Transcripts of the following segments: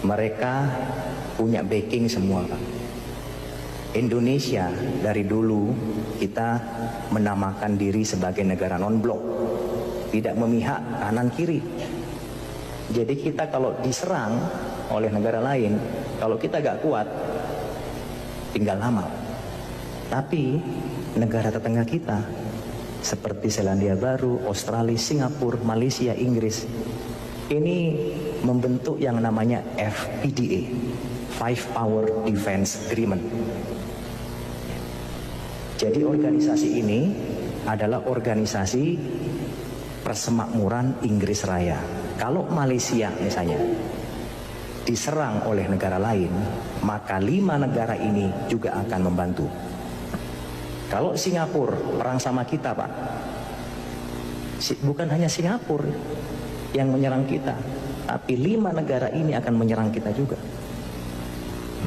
Mereka punya backing semua, Pak. Indonesia dari dulu kita menamakan diri sebagai negara non-blok, tidak memihak kanan kiri. Jadi kita kalau diserang oleh negara lain, kalau kita gak kuat, tinggal lama. Tapi negara tetangga kita seperti Selandia Baru, Australia, Singapura, Malaysia, Inggris, ini membentuk yang namanya FPDA, Five Power Defense Agreement. Jadi organisasi ini adalah organisasi persemakmuran Inggris Raya. Kalau Malaysia misalnya diserang oleh negara lain, maka 5 negara ini juga akan membantu. Kalau Singapura perang sama kita, Pak, bukan hanya Singapura yang menyerang kita, tapi 5 negara ini akan menyerang kita juga.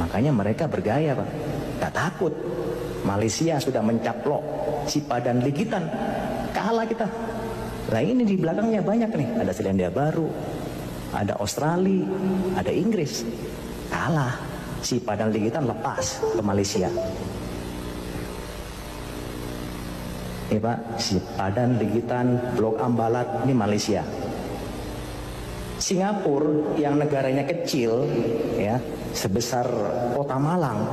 Makanya mereka bergaya, Pak, gak takut. Malaysia sudah mencaplok Sipadan Ligitan, kalah kita. Nah ini di belakangnya banyak nih, ada Selandia Baru, ada Australia, ada Inggris, kalah. Sipadan Ligitan lepas ke Malaysia. Ini Pak, Sipadan Ligitan, Blok Ambalat, ini Malaysia. Singapura yang negaranya kecil, ya, sebesar kota Malang,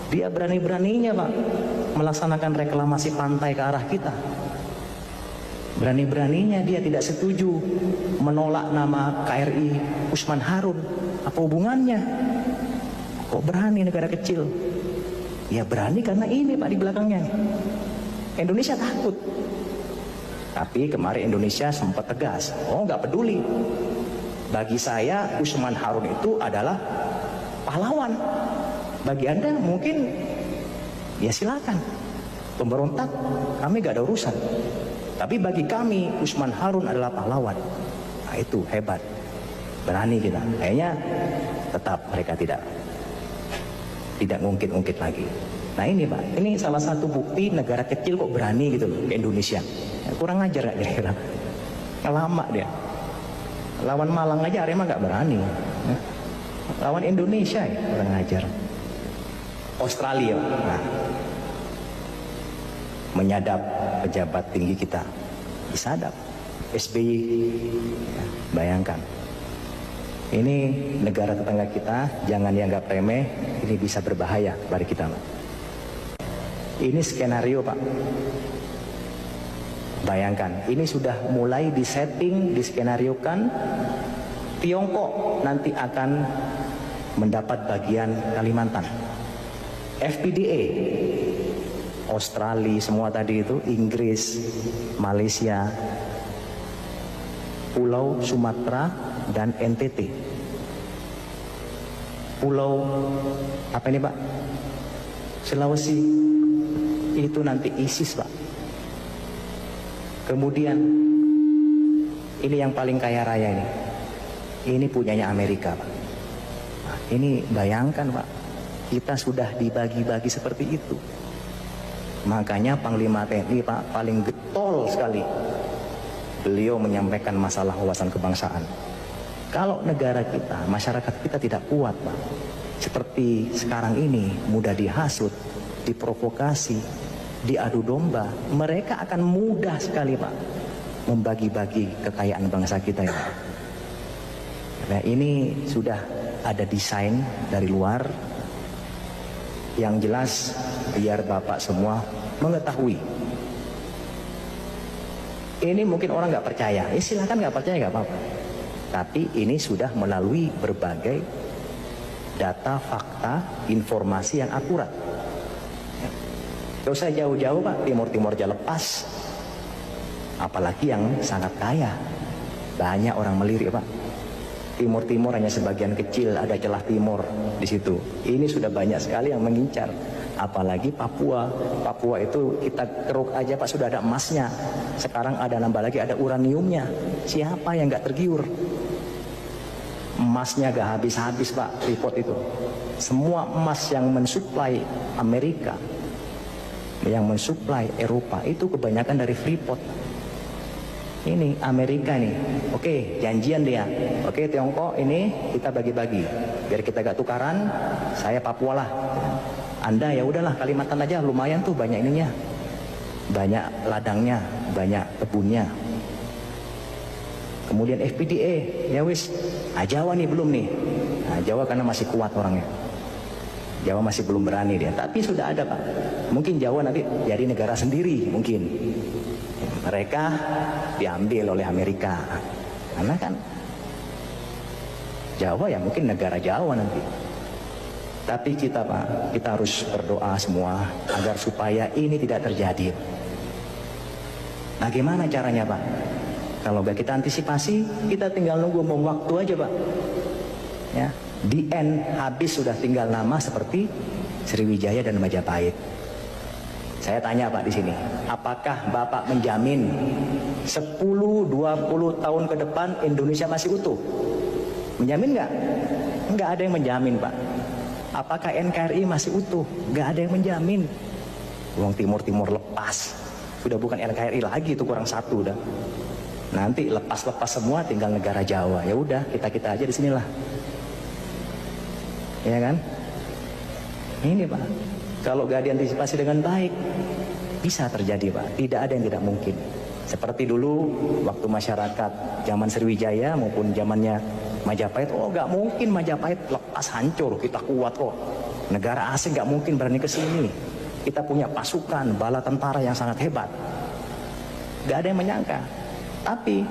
dia berani-beraninya, Pak, melaksanakan reklamasi pantai ke arah kita. Berani-beraninya dia tidak setuju menolak nama KRI Usman Harun. Apa hubungannya? Kok berani negara kecil? Ya berani karena ini, Pak, di belakangnya. Indonesia takut. Tapi kemarin Indonesia sempat tegas. Oh, nggak peduli. Bagi saya Usman Harun itu adalah pahlawan. Bagi Anda mungkin ya silakan. Pemberontak kami gak ada urusan. Tapi bagi kami Usman Harun adalah pahlawan. Nah itu hebat. Berani kita. Kayaknya tetap mereka tidak ngungkit-ungkit lagi. Nah ini Pak, ini salah satu bukti negara kecil kok berani gitu loh ke Indonesia. Ya, kurang ajar gak kira-kira? Lama dia. Lawan Malang aja Arema gak berani. Ya. Lawan Indonesia ya kurang ajar. Australia, nah, menyadap pejabat tinggi kita, disadap. SBY, ya, bayangkan. Ini negara tetangga kita, jangan dianggap remeh, ini bisa berbahaya bagi kita. Ini skenario, Pak. Bayangkan, ini sudah mulai disetting, diskenariokan. Tiongkok nanti akan mendapat bagian Kalimantan. FPDA, Australia, semua tadi itu, Inggris, Malaysia, Pulau Sumatera, dan NTT. Pulau, apa ini Pak? Sulawesi, itu nanti ISIS Pak. Kemudian, ini yang paling kaya raya ini punyanya Amerika Pak. Nah, ini bayangkan Pak, kita sudah dibagi-bagi seperti itu. Makanya Panglima TNI Pak paling getol sekali. Beliau menyampaikan masalah wawasan kebangsaan. Kalau negara kita, masyarakat kita tidak kuat Pak, seperti sekarang ini, mudah dihasut, diprovokasi, diadu domba, mereka akan mudah sekali Pak membagi-bagi kekayaan bangsa kita ya Pak. Nah ini sudah ada desain dari luar. Yang jelas biar Bapak semua mengetahui. Ini mungkin orang nggak percaya, silakan nggak percaya nggak apa-apa. Tapi ini sudah melalui berbagai data, fakta, informasi yang akurat. Gak usah jauh-jauh Pak, Timur-Timur aja lepas. Apalagi yang sangat kaya, banyak orang melirik Pak. Timur-Timur hanya sebagian kecil, ada celah timur di situ. Ini sudah banyak sekali yang mengincar. Apalagi Papua. Papua itu kita keruk aja Pak, sudah ada emasnya. Sekarang ada nambah lagi, ada uraniumnya. Siapa yang nggak tergiur? Emasnya gak habis-habis Pak, Freeport itu. Semua emas yang mensuplai Amerika, yang mensuplai Eropa, itu kebanyakan dari Freeport. Ini Amerika nih, oke janjian dia, oke Tiongkok ini kita bagi-bagi, biar kita gak tukaran, saya Papua lah, Anda ya udahlah Kalimantan aja, lumayan tuh banyak ininya, banyak ladangnya, banyak kebunnya. Kemudian FPDA, ya wis, Jawa nih belum nih, nah, Jawa karena masih kuat orangnya, Jawa masih belum berani dia, tapi sudah ada Pak, mungkin Jawa nanti jadi negara sendiri mungkin. Mereka diambil oleh Amerika, karena kan Jawa ya mungkin negara Jawa nanti. Tapi kita Pak, kita harus berdoa semua agar supaya ini tidak terjadi. Bagaimana caranya Pak? Kalau nggak kita antisipasi, kita tinggal nunggu mau waktu aja Pak. Ya, di end habis sudah tinggal nama seperti Sriwijaya dan Majapahit. Saya tanya Pak di sini, apakah Bapak menjamin 10-20 tahun ke depan Indonesia masih utuh? Menjamin nggak? Nggak ada yang menjamin Pak. Apakah NKRI masih utuh? Nggak ada yang menjamin. Uang Timur lepas, sudah bukan NKRI lagi, itu kurang satu udah. Nanti lepas semua, tinggal negara Jawa. Ya udah, kita aja di sinilah. Ya kan? Ini Pak. Kalau gak diantisipasi dengan baik, bisa terjadi Pak, tidak ada yang tidak mungkin. Seperti dulu waktu masyarakat zaman Sriwijaya maupun zamannya Majapahit, oh gak mungkin Majapahit lepas hancur, kita kuat kok. Negara asing gak mungkin berani ke sini. Kita punya pasukan, bala tentara yang sangat hebat. Gak ada yang menyangka. Tapi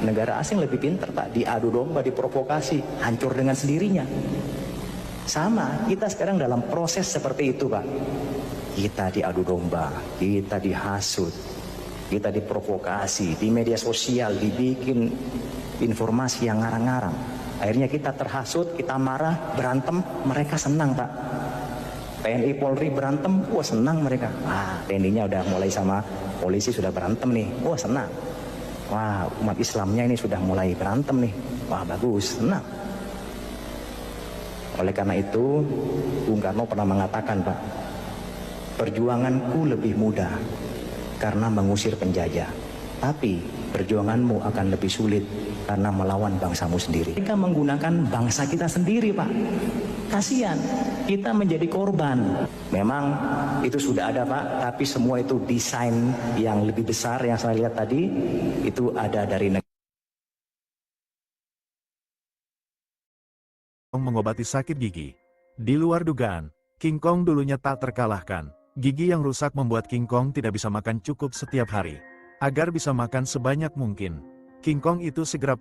negara asing lebih pintar Pak, diadu domba, diprovokasi, hancur dengan sendirinya. Sama, kita sekarang dalam proses seperti itu Pak. Kita diadu domba, kita dihasut, kita diprovokasi, di media sosial dibikin informasi yang ngarang-ngarang. Akhirnya kita terhasut, kita marah, berantem, mereka senang Pak. TNI Polri berantem, wah senang mereka. TNI-nya udah mulai sama polisi sudah berantem nih, wah senang. Wah umat Islamnya ini sudah mulai berantem nih, wah bagus, senang. Oleh karena itu, Bung Karno pernah mengatakan Pak, perjuanganku lebih mudah karena mengusir penjajah, tapi perjuanganmu akan lebih sulit karena melawan bangsamu sendiri. Mereka menggunakan bangsa kita sendiri Pak, kasihan, kita menjadi korban. Memang itu sudah ada Pak, tapi semua itu desain yang lebih besar yang saya lihat tadi, itu ada dari negara. Mengobati sakit gigi. Di luar dugaan, King Kong dulunya tak terkalahkan. Gigi yang rusak membuat King Kong tidak bisa makan cukup setiap hari. Agar bisa makan sebanyak mungkin, King Kong itu segera...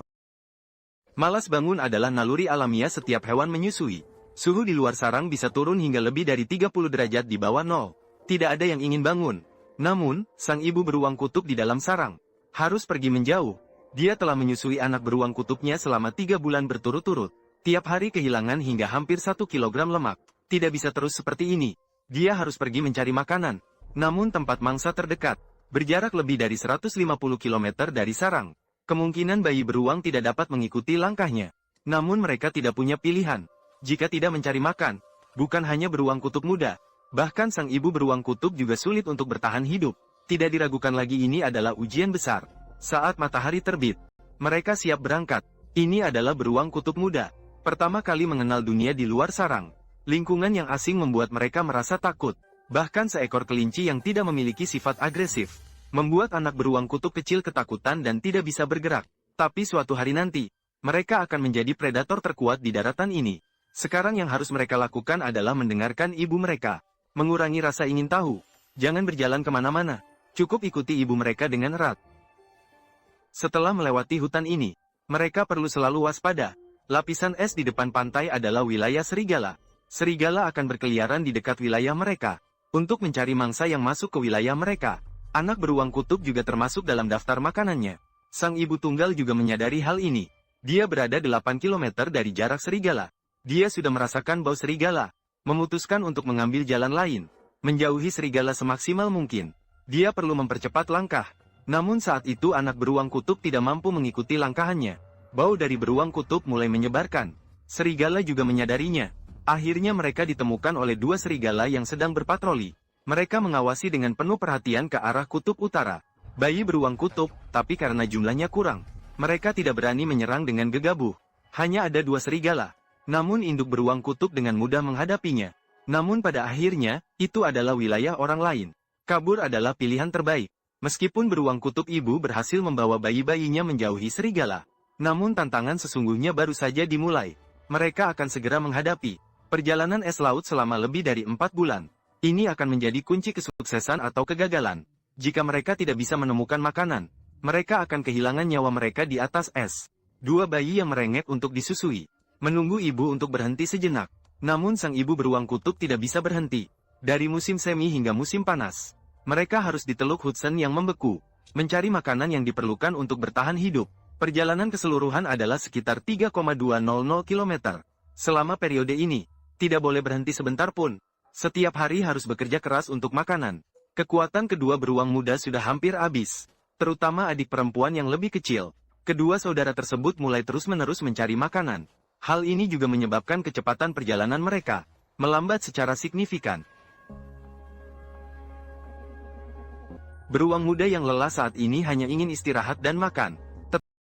Malas bangun adalah naluri alamiah setiap hewan menyusui. Suhu di luar sarang bisa turun hingga lebih dari 30 derajat di bawah nol. Tidak ada yang ingin bangun. Namun, sang ibu beruang kutub di dalam sarang harus pergi menjauh. Dia telah menyusui anak beruang kutubnya selama 3 bulan berturut-turut. Tiap hari kehilangan hingga hampir 1 kilogram lemak. Tidak bisa terus seperti ini. Dia harus pergi mencari makanan. Namun tempat mangsa terdekat berjarak lebih dari 150 km dari sarang. Kemungkinan bayi beruang tidak dapat mengikuti langkahnya. Namun mereka tidak punya pilihan. Jika tidak mencari makan, bukan hanya beruang kutub muda, bahkan sang ibu beruang kutub juga sulit untuk bertahan hidup. Tidak diragukan lagi, ini adalah ujian besar. Saat matahari terbit, mereka siap berangkat. Ini adalah beruang kutub muda. Pertama kali mengenal dunia di luar sarang. Lingkungan yang asing membuat mereka merasa takut. Bahkan seekor kelinci yang tidak memiliki sifat agresif membuat anak beruang kutub kecil ketakutan dan tidak bisa bergerak. Tapi suatu hari nanti, mereka akan menjadi predator terkuat di daratan ini. Sekarang yang harus mereka lakukan adalah mendengarkan ibu mereka. Mengurangi rasa ingin tahu. Jangan berjalan kemana-mana. Cukup ikuti ibu mereka dengan erat. Setelah melewati hutan ini, mereka perlu selalu waspada. Lapisan es di depan pantai adalah wilayah serigala. Serigala akan berkeliaran di dekat wilayah mereka untuk mencari mangsa yang masuk ke wilayah mereka. Anak beruang kutub juga termasuk dalam daftar makanannya. Sang ibu tunggal juga menyadari hal ini. Dia berada 8 km dari jarak serigala. Dia sudah merasakan bau serigala, memutuskan untuk mengambil jalan lain, menjauhi serigala semaksimal mungkin. Dia perlu mempercepat langkah. Namun saat itu anak beruang kutub tidak mampu mengikuti langkahannya. Bau dari beruang kutub mulai menyebarkan. Serigala juga menyadarinya. Akhirnya mereka ditemukan oleh 2 serigala yang sedang berpatroli. Mereka mengawasi dengan penuh perhatian ke arah kutub utara. Bayi beruang kutub, tapi karena jumlahnya kurang, mereka tidak berani menyerang dengan gegabah. Hanya ada 2 serigala. Namun induk beruang kutub dengan mudah menghadapinya. Namun pada akhirnya, itu adalah wilayah orang lain. Kabur adalah pilihan terbaik. Meskipun beruang kutub ibu berhasil membawa bayi-bayinya menjauhi serigala. Namun tantangan sesungguhnya baru saja dimulai. Mereka akan segera menghadapi perjalanan es laut selama lebih dari 4 bulan. Ini akan menjadi kunci kesuksesan atau kegagalan. Jika mereka tidak bisa menemukan makanan, mereka akan kehilangan nyawa mereka di atas es. 2 bayi yang merengek untuk disusui. Menunggu ibu untuk berhenti sejenak. Namun sang ibu beruang kutub tidak bisa berhenti. Dari musim semi hingga musim panas, mereka harus di Teluk Hudson yang membeku, mencari makanan yang diperlukan untuk bertahan hidup. Perjalanan keseluruhan adalah sekitar 3,200 km. Selama periode ini, tidak boleh berhenti sebentar pun. Setiap hari harus bekerja keras untuk makanan. Kekuatan kedua beruang muda sudah hampir habis, terutama adik perempuan yang lebih kecil. Kedua saudara tersebut mulai terus-menerus mencari makanan. Hal ini juga menyebabkan kecepatan perjalanan mereka melambat secara signifikan. Beruang muda yang lelah saat ini hanya ingin istirahat dan makan.